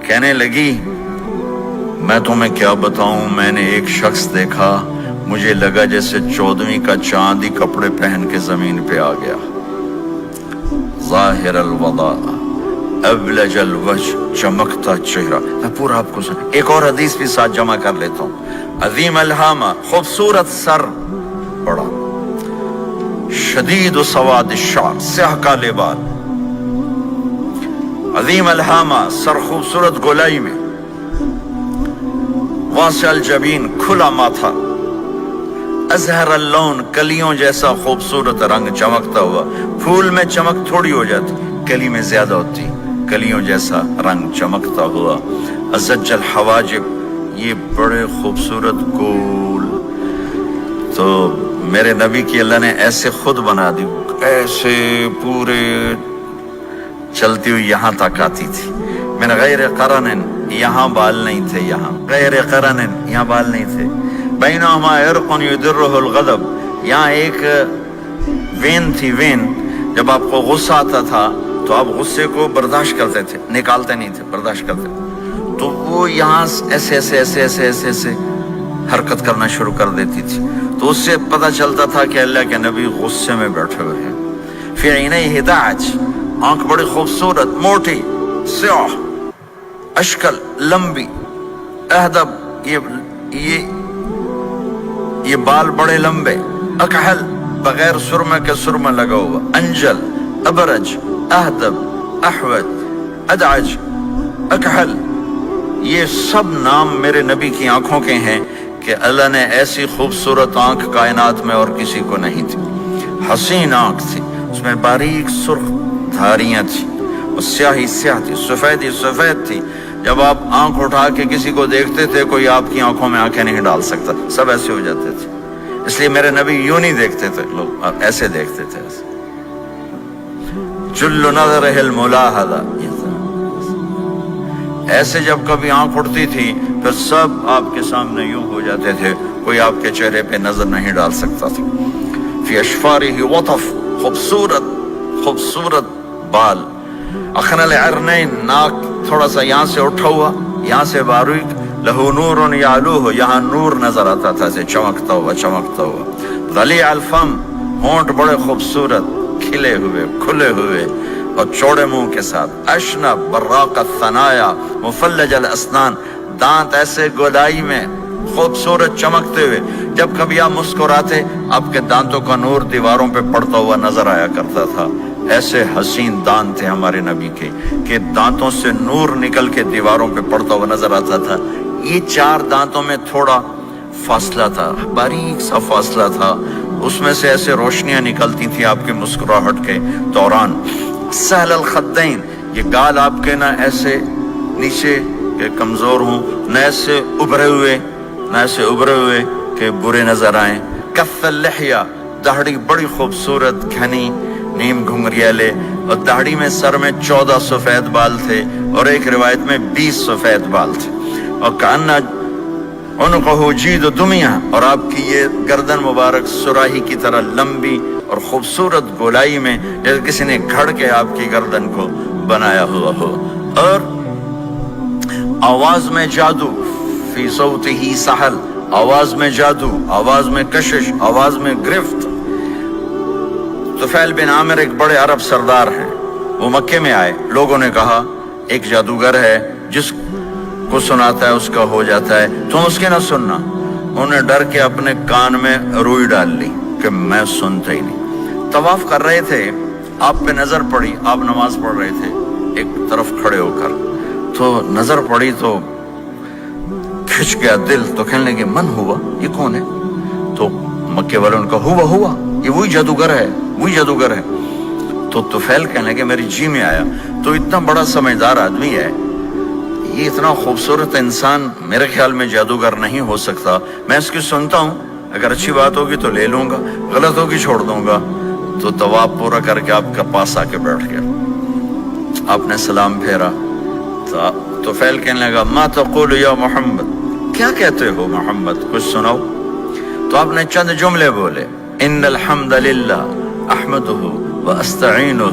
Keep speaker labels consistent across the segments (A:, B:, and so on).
A: کہنے لگی میں تمہیں کیا بتاؤں، میں نے ایک شخص دیکھا، مجھے لگا جیسے 14ویں کا چاند ہی کپڑے پہن کے زمین پہ آ گیا، ظاہر الوضاء ابلج الوجہ، چمکتا چہرہ۔ میں پورا آپ کو ایک اور حدیث بھی ساتھ جمع کر لیتا ہوں۔ عظیم الہامہ، خوبصورت سر، بڑا شدید سواد الشعر، سیاہ کالے بال، عظیم الہامہ، سر خوبصورت گولائی میں، واسع الجبین، کھلا ماتھا، ازہر اللون، کلیوں جیسا خوبصورت رنگ چمکتا ہوا۔ پھول میں چمک تھوڑی ہو جاتی، کلی میں زیادہ ہوتی، کلیوں جیسا رنگ چمکتا ہوا۔ ازج الحواجب، یہ بڑے خوبصورت گول۔ تو میرے نبی کی اللہ نے ایسے خود بنا دی، ایسے پورے چلتی ہوئی یہاں تک آتی تھی۔ من غیر قرن، یہاں بال نہیں تھے، یہاں غیر قرن، یہاں بال نہیں تھے۔ بینہما عرق یدرہ الغضب، یہاں ایک وین تھی، وین، جب آپ کو غصہ آتا تھا تو آپ غصے کو برداشت کرتے تھے، نکالتے نہیں تھے، برداشت کرتے تھے، تو وہ یہاں ایسے ایسے ایسے ایسے ایسے ایسے حرکت کرنا شروع کر دیتی تھی، تو اس سے پتہ چلتا تھا کہ اللہ کے نبی غصے میں بیٹھے ہوئے ہیں۔ فی عینیہ دعج، آنکھ بڑی خوبصورت، موٹی، سیاہ، اشکل، لمبی، اہدب، یہ بال بڑے لمبے، اکحل، بغیر سرمہ کے سرمہ لگا ہوا، انجل، ابرج، اہدب، احوج، ادعج، اکحل، یہ سب نام میرے نبی کی آنکھوں کے ہیں کہ اللہ نے ایسی خوبصورت آنکھ کائنات میں اور کسی کو نہیں تھی۔ حسین آنکھ تھی، اس میں باریک سرخ دھاریاں تھیں، اور سیاہی سیاہ تھی، سفیدی سفید تھی۔ جب آپ آنکھ اٹھا کے کسی کو دیکھتے تھے، کوئی آپ کی آنکھوں میں آنکھیں نہیں ڈال سکتا، سب ایسے ہو جاتے تھے۔ اس لیے میرے نبی یوں نہیں دیکھتے تھے، لوگ ایسے دیکھتے تھے، جل نظرہ الملاحظہ، ایسے جب کبھی آنکھ اٹھتی تھی پھر سب آپ کے سامنے یوں ہو جاتے تھے، کوئی آپ کے چہرے پہ نظر نہیں ڈال سکتا تھا۔ فی اشفارہ وطف، خوبصورت خوبصورت بال، اخن العرنین، ناک تھوڑا سا یہاں سے اٹھا ہوا، یہاں سے باریک، لہو نور یعلوہ، یہاں نور نظر آتا تھا، سے چمکتا ہوا چمکتا ہوا۔ ضلیع الفم، ہونٹ بڑے خوبصورت، کھلے ہوئے کھلے ہوئے اور چوڑے منہ کے ساتھ۔ اشنب براق الثنایا، مفلج الاسنان، دانت ایسے گولائی میں خوبصورت چمکتے ہوئے، جب کبھی آپ مسکراتے آپ کے دانتوں کا نور دیواروں پہ پڑتا ہوا نظر آیا کرتا تھا۔ ایسے حسین دانت تھے ہمارے نبی کے کہ دانتوں سے نور نکل کے دیواروں پہ پڑتا ہوا نظر آتا تھا۔ یہ 4 دانتوں میں تھوڑا فاصلہ تھا، باریک سا فاصلہ تھا، اس میں سے ایسے روشنیاں نکلتی تھیں آپ کے مسکراہٹ کے دوران۔ سہل الخدین، یہ گال آپ کے نہ ایسے نیچے کہ کمزور ہوں، نہ ایسے ابھرے ہوئے کہ برے نظر آئیں۔ کف اللحیہ، داڑھی بڑی خوبصورت گھنی، نیم گھنگریالے، اور داڑھی میں سر میں 14 سفید بال تھے، اور ایک روایت میں 20 سفید بال تھے۔ اور کأن عنقہ جید دمیہ، اور آپ کی یہ گردن مبارک سراہی کی طرح لمبی اور خوبصورت گولائی میں، جیسے کسی نے گھڑ کے آپ کی گردن کو بنایا ہوا ہو۔ اور آواز میں جادو، فی صوتہ سحل، آواز میں جادو، آواز میں کشش، آواز میں گرفت۔ طفیل بن عامر ایک بڑے عرب سردار ہیں، وہ مکے میں آئے، لوگوں نے کہا ایک جادوگر ہے جس کو سناتا ہے اس کا ہو جاتا ہے، تم اس کے نہ سننا۔ انہوں نے ڈر کے اپنے کان میں روئی ڈال لی کہ میں سنتا ہی نہیں۔ طواف کر رہے تھے، آپ پہ نظر پڑی، آپ نماز پڑھ رہے تھے ایک طرف کھڑے ہو کر، تو نظر پڑی تو کھچ گیا دل، تو کہنے لگے من ہوا، یہ کون ہے؟ تو مکے والوں نے کہا ہوا، یہ وہی جادوگر ہے۔ تو طفیل کہنے لگے میری جی میں آیا، تو اتنا بڑا سمجھدار آدمی ہے، یہ اتنا خوبصورت انسان میرے خیال میں جادوگر نہیں ہو سکتا، میں اس کی سنتا ہوں، اگر اچھی بات ہوگی تو لے لوں گا، غلط ہوگی چھوڑ دوں گا۔ تو طواف پورا کر کے آپ کے پاس آ کے بیٹھ گیا، آپ نے سلام پھیرا، تو فیل کہنے لگا ما تقول یا محمد، کیا کہتے ہو محمد، کچھ سناؤ۔ تو آپ نے چند جملے بولے، ان الحمد للہ احمدہ واستعینہ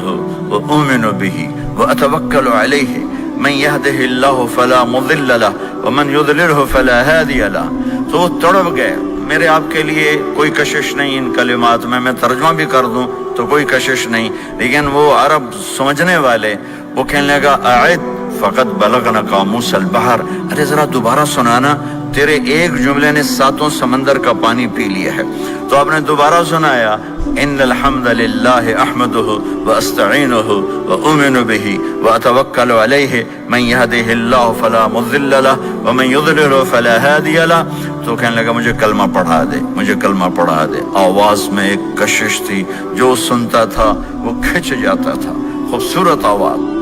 A: واؤمن بہ واتوکل علیہ، من يهده الله فلا مضل له ومن يضلله فلا هادي له. تو وہ تڑپ گئے. میرے آپ کے لیے کوئی کشش نہیں ان کلمات میں ترجمہ بھی کر دوں تو کوئی کشش نہیں، لیکن وہ عرب سمجھنے والے وہ کہنے لگا اعد فقط بلغنا قاموس البحر، ارے ذرا دوبارہ سنانا، تیرے ایک جملے نے 7 سمندر کا پانی پی لیا ہے. تو آپ نے دوبارہ سنایا ان الحمد للہ احمدہ واستعینہ واؤمن بہ واتوکل علیہ من یہدہ اللہ فلا مضل لہ ومن یضلل فلا ہادی لہ. تو کہنے لگا مجھے کلمہ پڑھا دے، مجھے کلمہ پڑھا دے. آواز میں ایک کشش تھی، جو سنتا تھا وہ کھنچ جاتا تھا. خوبصورت آواز.